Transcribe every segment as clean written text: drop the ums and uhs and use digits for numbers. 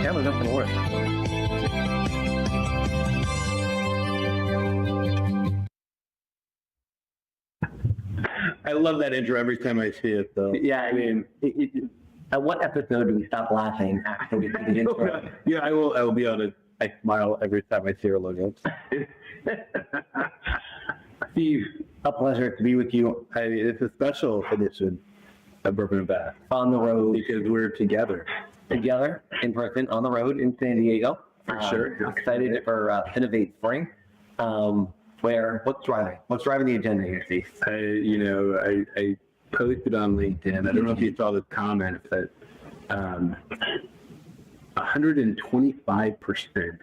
Yeah, we're going for the work. I love that intro every time I see it, though. Yeah, I mean, at what episode do we stop laughing after we see the intro? Yeah, I will be on it. I smile every time I see your logo. Steve, a pleasure to be with you. It's a special edition of Bourbon and BaaS On the road because we're together. together, in person, on the road in San Diego. For sure. Excited for Innovate Spring. What's driving the agenda here, Steve? I posted on LinkedIn. I don't know if you saw the comment that 125%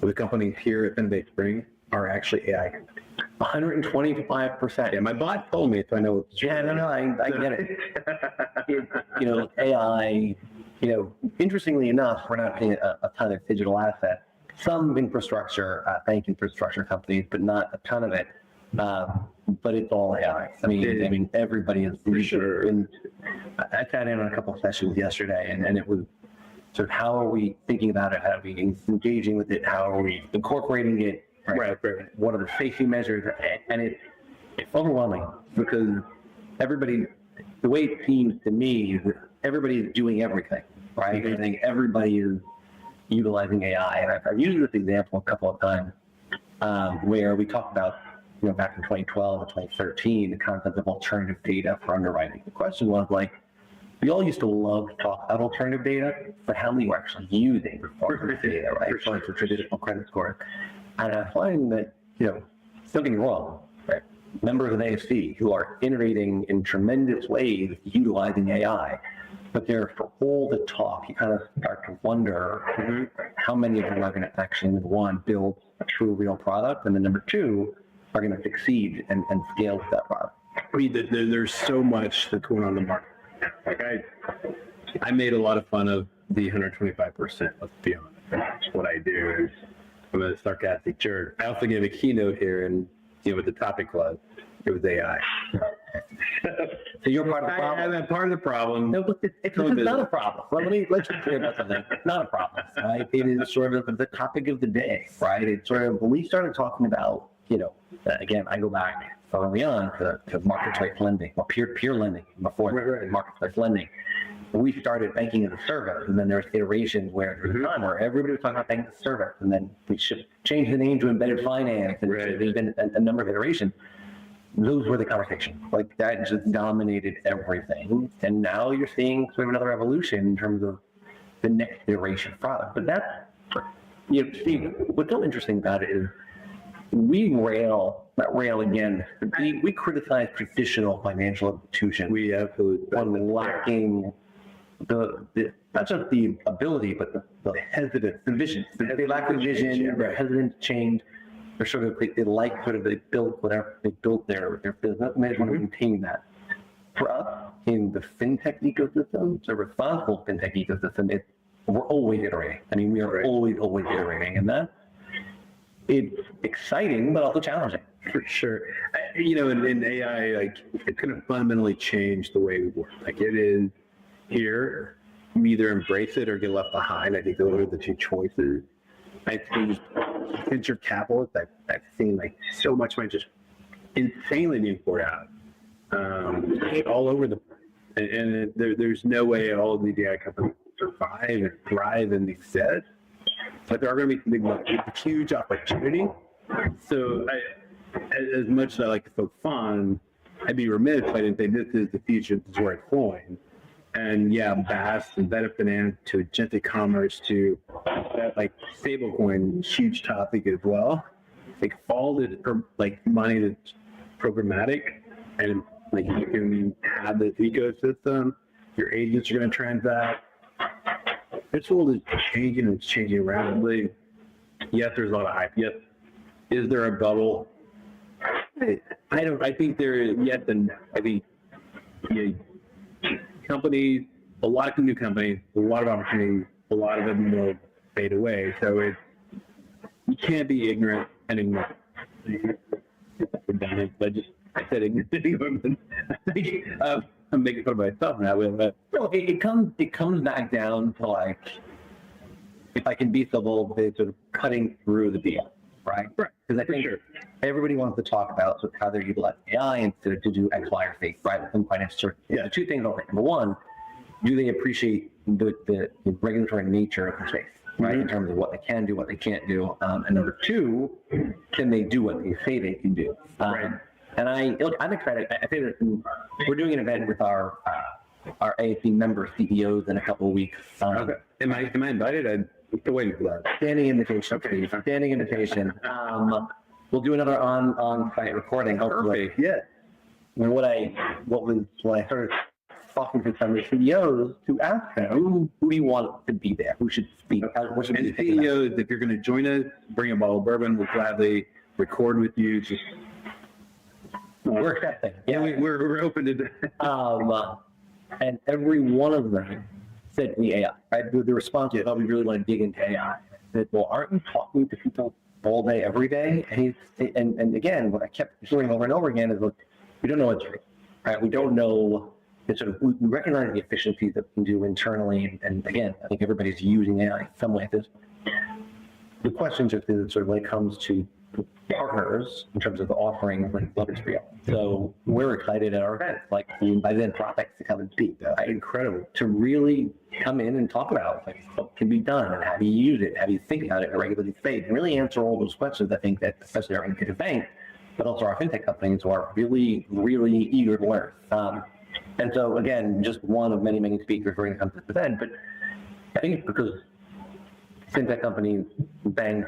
of the companies here at Innovate Spring are actually AI. 125%. Yeah, my bot told me, so I know it's true. Yeah, no, I get it. AI, interestingly enough, we're not paying a ton of digital assets. Some infrastructure, bank infrastructure companies, but not a ton of it. But it's all AI. I mean, everybody is for sure. And I sat in on a couple of sessions yesterday, and it was sort of how are we thinking about it? How are we engaging with it? How are we incorporating it? Right. What are the safety measures? And it's overwhelming because everybody, the way it seems to me, is that everybody is doing everything, right? Mm-hmm. I think everybody is utilizing AI. And I've used this example a couple of times where we talked about, back in 2012 and 2013, the concept of alternative data for underwriting. The question was we all used to love to talk about alternative data, but how many were actually using alternative data, right? For traditional credit score. And I find that, don't get me wrong, right? Members of AFC who are innovating in tremendous ways utilizing AI, but they're for all the talk, you kind of start to wonder how many of them are going to actually, one, build a true real product, and then number two, are going to succeed and scale with that product. I mean, there's so much that's going on in the market. I made a lot of fun of the 125%. Let's be honest. That's what I do. I'm a sarcastic jerk. I also gave a keynote here, and what the topic was, it was AI. So you're part of the problem. I'm part of the problem. No, but it's not a problem. Well, let's be clear about something. It's not a problem, right? It is sort of the topic of the day, right? It's sort of when we started talking about, again, I go back early on to marketplace lending, or peer lending before marketplace lending. We started banking as a service, and then there's iterations where there's time where everybody was talking about banking as a service, and then we should change the name to embedded finance, and there's been a number of iterations. Those were the conversations. That just dominated everything. And now you're seeing sort of another evolution in terms of the next iteration of product. But that's, Steve, what's so interesting about it is we criticize traditional financial institutions. We absolutely on lacking not just the ability, but the hesitance, the vision. They lack the vision, they're hesitant to change. They're sort of, they built whatever, they built their business, and they just want to maintain that. For us, in the fintech ecosystem, the responsible fintech ecosystem, we're always iterating. I mean, we are always iterating, and that it's exciting, but also challenging. For sure. In AI, it's going to fundamentally change the way we work. It is here, we either embrace it or get left behind. I think those are the two choices. I think venture capitalists, I've seen so much money just insanely being poured out all over and there's no way all of these AI companies survive and thrive in these sets, but there are going to be huge opportunity. So as much as I like to poke fun, I'd be remiss if I didn't say this is the future, this is where it's going. And BaaS, embedded finance, to agentic commerce, to stablecoin, huge topic as well. All the money that's programmatic, and you can have this ecosystem. Your agents are going to transact. This world is changing, and it's changing rapidly. Yes, there's a lot of hype. Yes, is there a bubble? I think there is. Yes, and I think companies, a lot of new companies, a lot of opportunities, a lot of them will fade away. So you can't be ignorant anymore. I said ignorant. I'm making fun of myself now. But No, it comes back down to if I can be so bold, sort of cutting through the deal, right? Right. Because I think everybody wants to talk about sort of how they're utilizing AI instead of to do X, Y, or Z, right? In financial services. Yeah. The two things are, number one, do they appreciate the regulatory nature of the space, right? In terms of what they can do, what they can't do. And number two, can they do what they say they can do? Right. And I'm excited. I think that we're doing an event with our AFC member CEOs in a couple of weeks. Okay. Am I invited? I'm still waiting for that. Standing invitation, please. Standing invitation. We'll do another on-site recording, hopefully. Perfect. Yeah. And when I started talking to some of the CEOs to ask them, who do you want to be there? Who should speak? What should And be the CEOs, if you're going to join us, bring a bottle of bourbon. We'll gladly record with you. Just We're accepting. yeah, we're open to. And every one of them said the AI. Right? The response was, "Oh, we really want to dig into AI." I said, "Well, aren't you talking to people all day, every day?" And again, what I kept hearing over and over again is, "Look, we don't know what's right. Right? We don't know." And sort of, we recognize the efficiencies that we can do internally, and again, I think everybody's using AI in some way at this. The question just is sort of when it comes to partners in terms of the offering when it's real. So we're excited at our event, like we invite Anthropic to come and speak. Incredible to really come in and talk about like what can be done and how do you use it, how do you think about it in a regulated space, and really answer all those questions. I think that especially our indicative bank, but also our fintech companies who are really, really eager to learn. And so again, just one of many, many speakers going to come to this event, but I think it's because fintech companies bang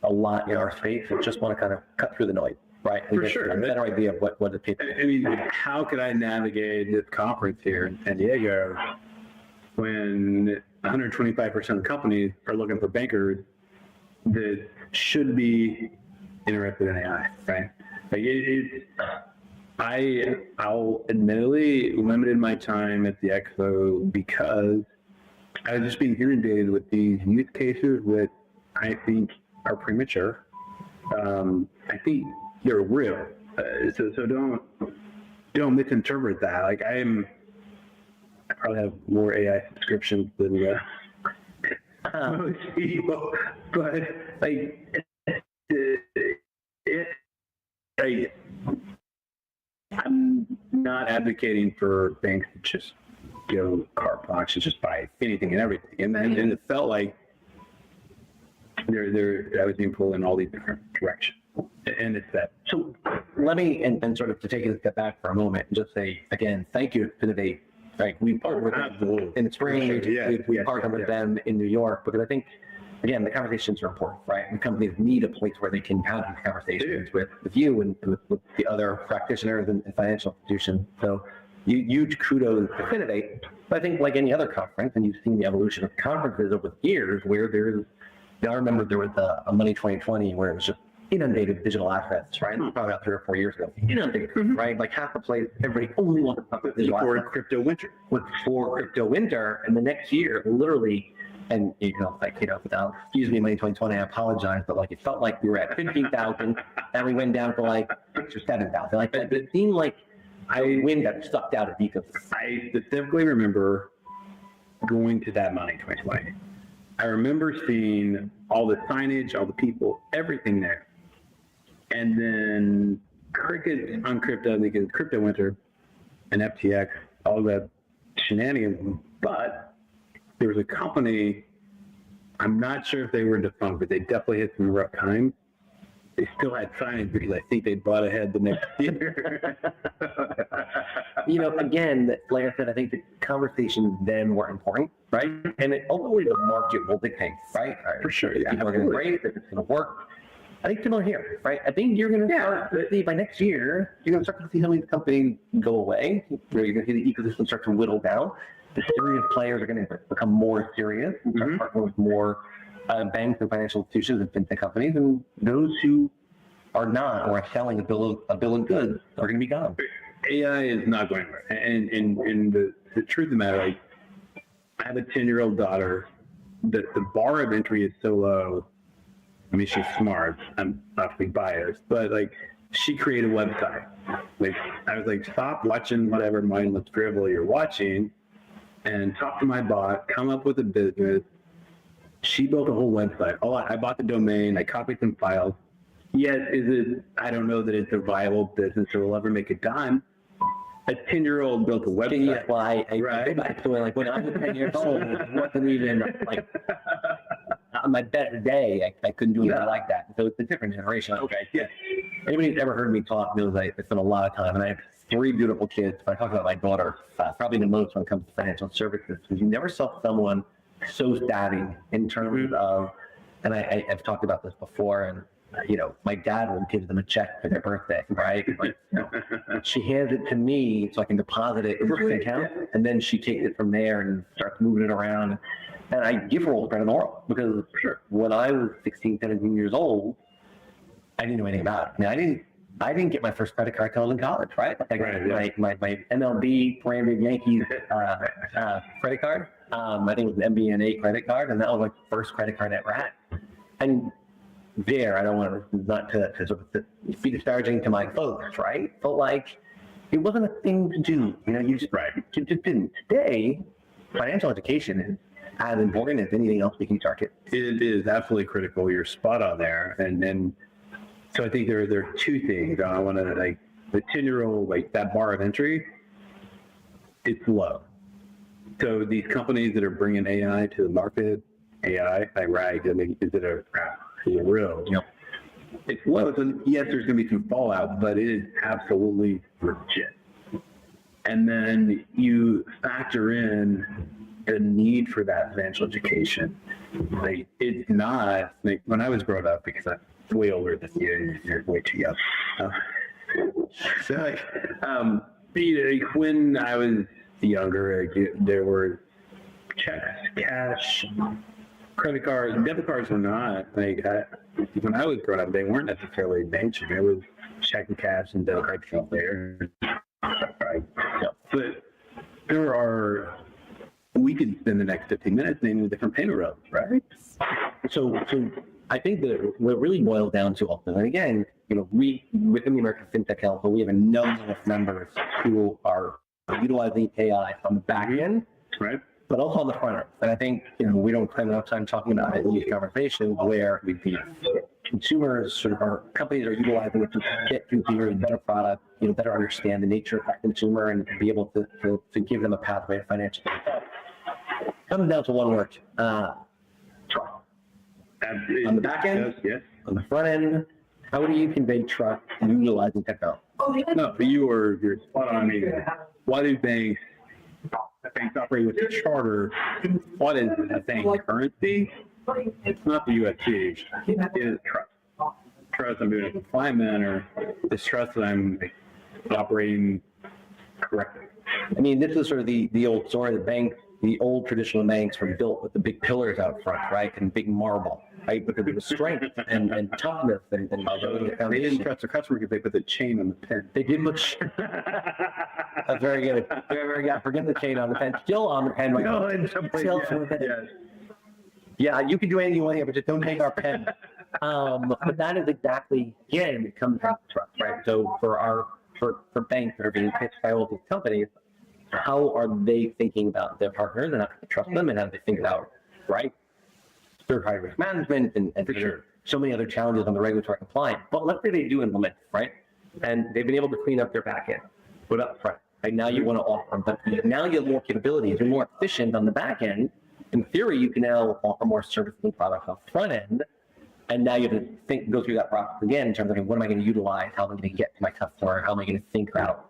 a lot in our space and just want to kind of cut through the noise, right? And For get sure. a better idea of what the people. I mean, how could I navigate this conference here in San Diego when 125% of companies are looking for bankers that should be interested in AI, right? Like I'll admittedly limited my time at the expo because I was just being inundated with these use cases that I think are premature. I think they're real. So don't misinterpret that. Like I probably have more AI subscriptions than most people, but I'm not advocating for banks to just go carte blanche and just buy anything and everything. And it felt like I was being pulled in all these different directions. And it's that. So let me, and sort of to take a step back for a moment and just say, again, thank you to the debate. Right? We partnered with them in spring. We partnered with them in New York because I think, again, the conversations are important, right? And companies need a place where they can have these conversations with you and with the other practitioners and financial institutions. So huge kudos to Finovate. But I think like any other conference, and you've seen the evolution of conferences over the years where I remember there was a Money 2020 where it was just inundated with digital assets, right? Probably about 3 or 4 years ago. Inundated, right? Like half the place, everybody only wanted to talk about digital assets. Before crypto winter. Before crypto winter, and the next year, literally, and without, excuse me, Money 2020, I apologize, but like it felt like we were at 15,000, and we went down to like 6 or 7,000. Like it seemed like wind got sucked out of the ecosystem. I specifically remember going to that Money 2020. I remember seeing all the signage, all the people, everything there. And then cricket on crypto, because crypto winter and FTX, all that shenanigans. But there was a company, I'm not sure if they were defunct, but they definitely had some rough times. They still had signage because I think they bought ahead the next year. Again, like I said, I think the conversations then were important, right? And ultimately the market will dictate, right? For sure. Yeah, people are going to rate, if it's going to work. I think similar here, right? I think you're going to start to see by next year, you're going to start to see some of these companies go away. You're going to see the ecosystem start to whittle down. The serious players are going to become more serious and start partnering with more banks and financial institutions and fintech companies, and those who are not or are selling a bill of goods are going to be gone. AI is not going anywhere. And the truth of the matter, like, I have a 10-year-old daughter. The bar of entry is so low. I mean, she's smart. I'm obviously biased, but like, she created a website. Like, I was like, stop watching whatever mindless drivel you're watching, and talk to my bot. Come up with a business. She built a whole website. Oh, I bought the domain. I copied some files. Yet, I don't know that it's a viable business or will ever make a dime. A 10-year-old built a website. Yeah, well, I Right. go back to it, like when I was 10 years old, it wasn't even like on my best day, I couldn't do anything like that. So it's a different generation. Okay. Yeah. Anybody who's ever heard me talk knows I spend a lot of time, and I have 3 beautiful kids. But I talk about my daughter probably the most when it comes to financial services, because you never saw someone so savvy in terms of, and I've talked about this before, and my dad will give them a check for their birthday, right? Like, she hands it to me so I can deposit it into the account, and then she takes it from there and starts moving it around. And I give her all the credit in the world, because when I was 16, 17 years old, I didn't know anything about it. I mean, I didn't get my first credit card until I was in college, right? Like my MLB branded Yankees credit card. I think it was an MBNA credit card, and that was like the first credit card I ever had. And there, I don't want to not to sort of be disparaging to my folks, right? But like, it wasn't a thing to do. You just just didn't. Today, financial education is as important as anything else we can target. It is absolutely critical. You're spot on there. And so I think there are 2 things. I want to, like, the 10-year-old, like, that bar of entry, it's low. So these companies that are bringing AI to the market, AI, right? I mean, is it a real? It's low. So yes, there's going to be some fallout, but it is absolutely legit. And then you factor in the need for that financial education. Like, it's not like when I was growing up, because I'm way older than you, you're way too young. So like when I was younger, there were checks, cash, credit cards, debit cards were not like when I was growing up. They weren't necessarily banking. It was checking cash and debit cards out there. Right. Yeah. But there are. We could spend the next 15 minutes naming different payment rails, right? So I think that what really boils down to ultimately, and again, we within the American FinTech Council, we have a number of members who are utilizing AI on the back end, right? But also on the front end. And I think we don't spend enough time talking about it in these conversations where consumers sort of our companies are utilizing it to get to bigger and better product, better understand the nature of that consumer and be able to give them a pathway to financial success. Comes down to one word, trust. On the back end, yes. On the front end, how do you convey trust utilizing technology? No, but you're spot on. I mean, why do banks operate with a charter? What is a bank currency? It's not the USD. It is trust. Trust I'm doing it in a compliant manner. This trust that I'm operating correctly. I mean, this is sort of the old story. The old traditional banks were built with the big pillars out front, right, and big marble, right, because of the strength and toughness and they didn't trust their customer because they put the chain on the pen. They did put. That's very good. Very good. Forget the chain on the pen. Still on the pen. Right? No, in some place, yeah, you can do anything you want here, but just don't take our pen. But that is exactly, again, it comes down to trust, right? So for banks that are being pitched by all these companies, how are they thinking about their partners and how to trust them, and how do they think about, right, third-party risk management and For sure. so many other challenges on the regulatory compliance. But let's say they do implement, right, and they've been able to clean up their back end, put up front. Right now you want to offer them, but now you have more capabilities. You're more efficient on the back end. In theory, you can now offer more services and products on the front end. And now you have to go through that process again in terms of what am I going to utilize? How am I going to get to my customer? How am I going to think about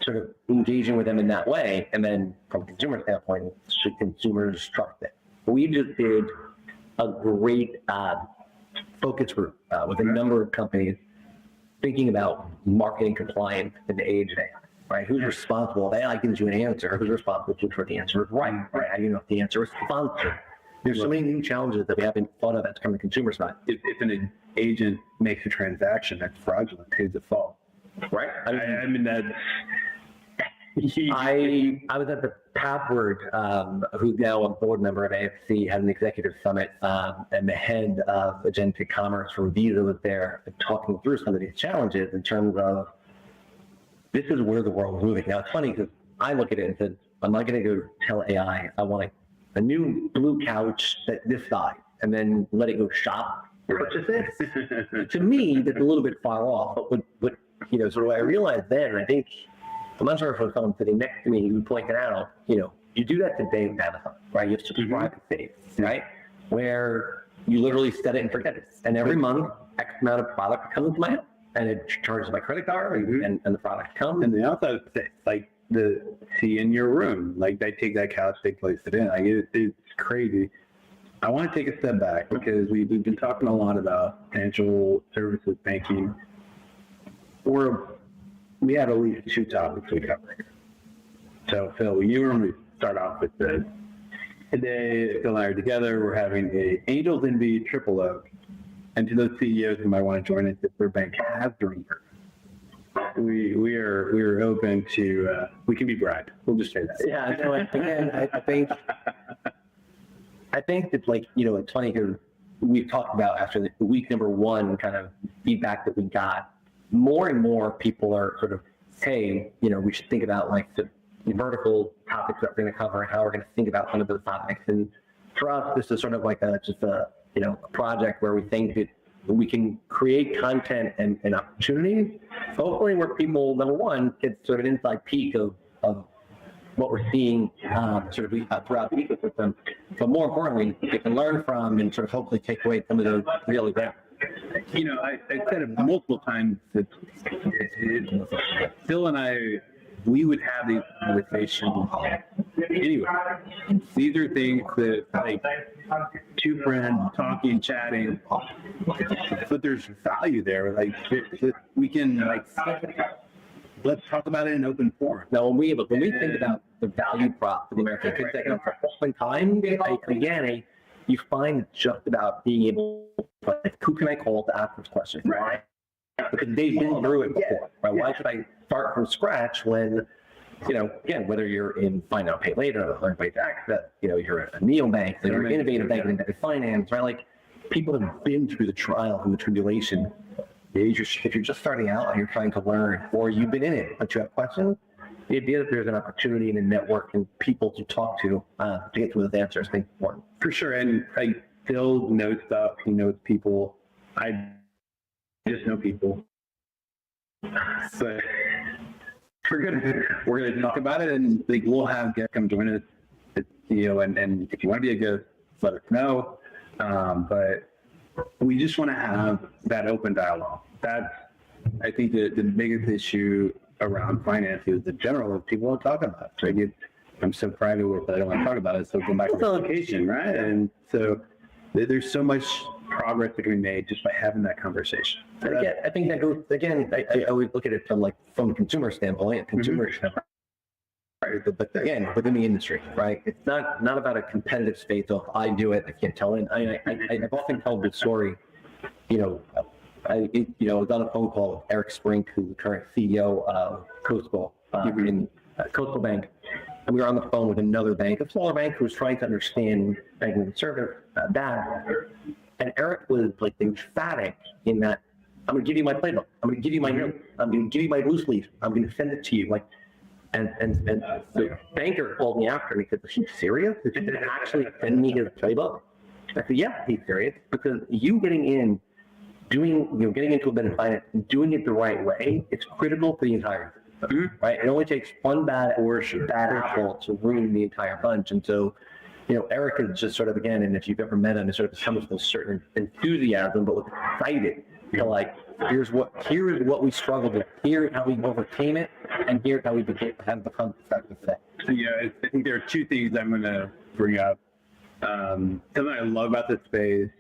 sort of engaging with them in that way? And then from a consumer standpoint, should consumers trust it? We just did a great focus group with a number of companies thinking about marketing compliance in the age of AI. Right? Who's responsible? AI gives you an answer. Who's responsible to ensure the answer is right? Right? How do you know if the answer is sponsored? There's so many new challenges that we haven't thought of that's from the consumer side. If an agent makes a transaction that's fraudulent, pays the fault. Right? I mean that. I was at the Pathward, who's now a board member of AFC, had an executive summit, and the head of agentic commerce from Visa was there talking through some of these challenges in terms of this is where the world is moving. Now, it's funny because I look at it and said, I'm not going to go tell AI I want a new blue couch that this size, and then let it go shop purchase it. To me, that's a little bit far off. But so what I realized then, and I think, I'm not sure if it was someone sitting next to me who pointed out, you do that today with Amazon, right? You have subscribe to things, right? Where you literally set it and forget it. And every month, X amount of product comes to my house, and it charges my credit card, and the product comes. And the outside, like see in your room, like they take that couch, they place it in. Like it's crazy. I want to take a step back because we've been talking a lot about financial services, banking. We have at least 2 topics we cover. So Phil, you normally start off with today, Phil and I are together. We're having a Angels Envy Triple Oak. And to those CEOs who might want to join us, if their bank has drinkers, we are open to, we can be bribed. We'll just say that. Yeah, again, I think that, like, it's funny because we've talked about after the week number 1 kind of feedback that we got, more and more people are sort of, hey, we should think about like the vertical topics that we're going to cover and how we're going to think about some of those topics. And for us, this is sort of like a project where we think that we can create content and opportunities, hopefully where people, number one, get sort of an inside peek of what we're seeing throughout the ecosystem, but more importantly, they can learn from and sort of hopefully take away some of those really bad. I said it multiple times that Phil and I, we would have these conversations anyway. These are things that, like, 2 friends talking, chatting, but there's value there. Like, we can, like, let's talk about it in open forum. Now, when we think about the value prop for the American kids, oftentimes, you find it's just about being able to, like, who can I call to ask this question, right? Because they've been through it before, right? Why should I start from scratch when, again, whether you're in Buy Now, Pay Later, or Learn by Access, you're a neobank, or you're innovative bank, embedded finance, right? Like, people have been through the trials and the tribulation. If you're just starting out and you're trying to learn, or you've been in it, but you have questions, the idea that there's an opportunity and a network and people to talk to get to those answers, I think, is important. For sure. And Phil knows stuff. He knows people. I just know people. So we're going to talk about it, and we'll have guests come join us. And if you want to be a guest, let us know. But we just want to have that open dialogue. That's, I think, the biggest issue around finance is the general of people don't talk about it. So I'm so private with it, I don't want to talk about it. So go back to education, right? And so there's so much progress that can be made just by having that conversation. So again, I think that goes, again, I always look at it from a consumer standpoint, right? But again, within the industry, right? It's not about a competitive space of I do it, I can't tell it. I've often told the story, I was on a phone call with Eric Sprink, who's the current CEO of Coastal Bank. And we were on the phone with another bank, a smaller bank, who was trying to understand banking and service, that. And Eric was like emphatic in that, I'm going to give you my playbook. I'm going to give you my note. I'm going to give you my loose leaf. I'm going to send it to you. Like, and the banker called me after and he said, "Is she serious? Did you actually send me his playbook?" I said, "Yeah, he's serious, because you getting into embedded finance and doing it the right way, it's critical for the entire system, right? It only takes one bad apple to ruin the entire bunch." And so, Eric is just sort of, again, and if you've ever met him, it sort of comes with a certain enthusiasm, but with excited. Like, here's what we struggled with, here's how we overcame it, and here's how we have become effective today. So, I think there are 2 things I'm going to bring up. Something I love about this space,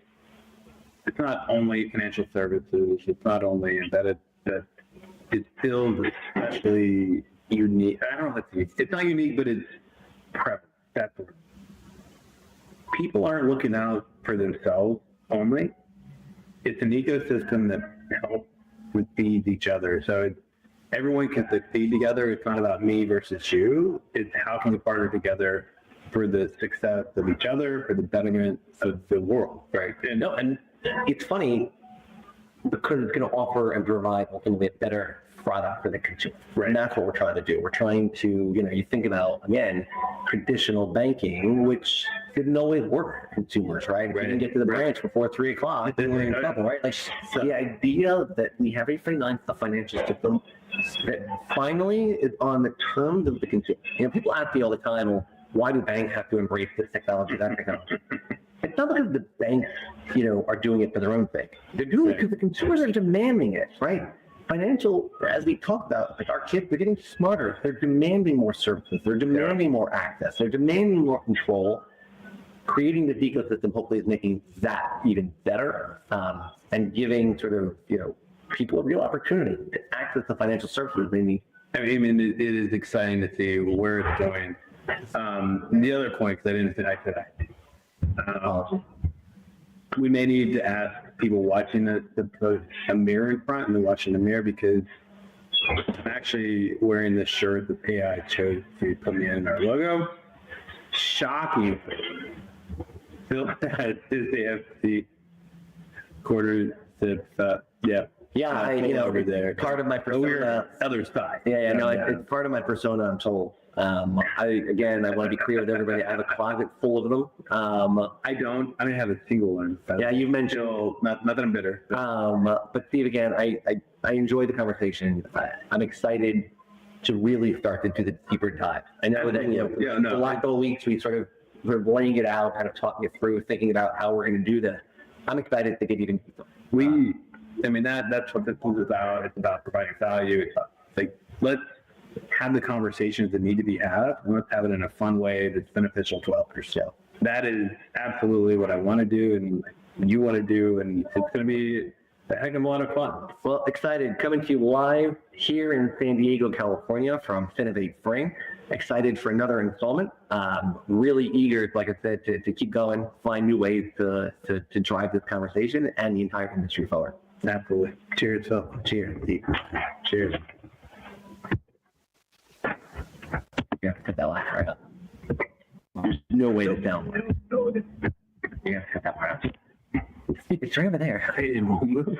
it's not only financial services, it's not only embedded, but it feels especially unique. I don't know if it's not unique, but it's prevalent. That's what people aren't looking out for themselves only. It's an ecosystem that helps with feeds each other. So everyone can succeed together. It's not about me versus you. It's how can we partner together for the success of each other, for the betterment of the world, right? And it's funny, because it's going to offer and provide ultimately a better product for the consumer. Right. And that's what we're trying to do. We're trying to, you think about, again, traditional banking, which didn't always work for consumers, right? If you didn't get to the branch before 3 o'clock, then we're in trouble, right? Like the idea that we have a financial system that finally is on the terms of the consumer. People ask me all the time, well, why do banks have to embrace this technology, that technology? It's not because the banks, are doing it for their own sake. They're doing it because the consumers are demanding it, right? Financial, as we talked about, like our kids, they're getting smarter. They're demanding more services. They're demanding more access. They're demanding more control. Creating this ecosystem hopefully is making that even better, and giving sort of, people a real opportunity to access the financial services they need. I mean, it is exciting to see where it's going. The other point, because I didn't say that today, we may need to ask people watching the mirror in front and then watching the mirror, because I'm actually wearing this shirt that AI chose to put me in our logo. Shocking. Phil has his AFC quarter zip, Yeah, over there. Part of my persona. Other side. It's part of my persona, I'm told. I want to be clear with everybody. I have a closet full of them. I don't have a single one. Yeah, you mentioned. No, not that I'm bitter. But Steve, again, I enjoyed the conversation. I'm excited to really start to do the deeper dive. I know that, the last couple of weeks we sort of were laying it out, kind of talking it through, thinking about how we're going to do this. I'm excited to get even deeper. That's what this is about. It's about providing value. It's like, let's have the conversations that need to be had. Let's have it in a fun way that's beneficial to others. So that is absolutely what I want to do, and you want to do, and it's going to be a heck of a lot of fun. Well, excited. Coming to you live here in San Diego, California from Finovate Spring. Excited for another installment. Really eager, like I said, to keep going, find new ways to drive this conversation and the entire industry forward. Absolutely. Cheers, Phil. Cheers. Cheers. Yeah, put that laugh right up. There's no way to download. Yeah, cut that part out. It's right over there. It won't move.